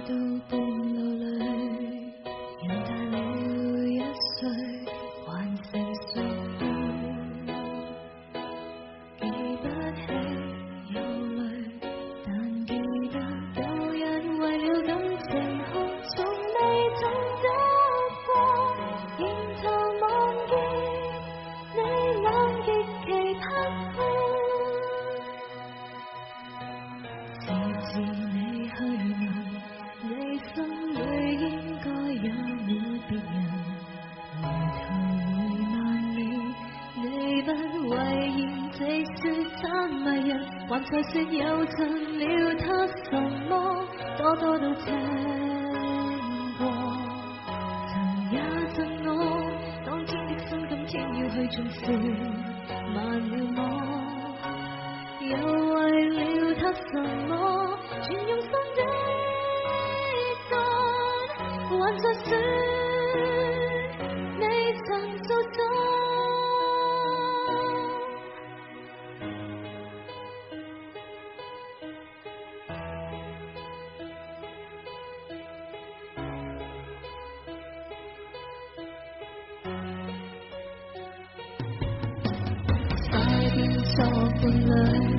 到半路裏，人大了1歲，還成熟對，記不起有淚，但記得舊日為了感情哭，從未曾走過，仍頭望見你冷極其刻薄。自你去問，你心裏應該有了別人，回頭回萬里，你不諱言直說他迷人，還才說又盡了他什麼，多多都聽過。曾也贈我當天的心，今天要去盡是慢了麼？又為了他什麼，全用心的愛，還在說你曾做錯。快變作伴侶。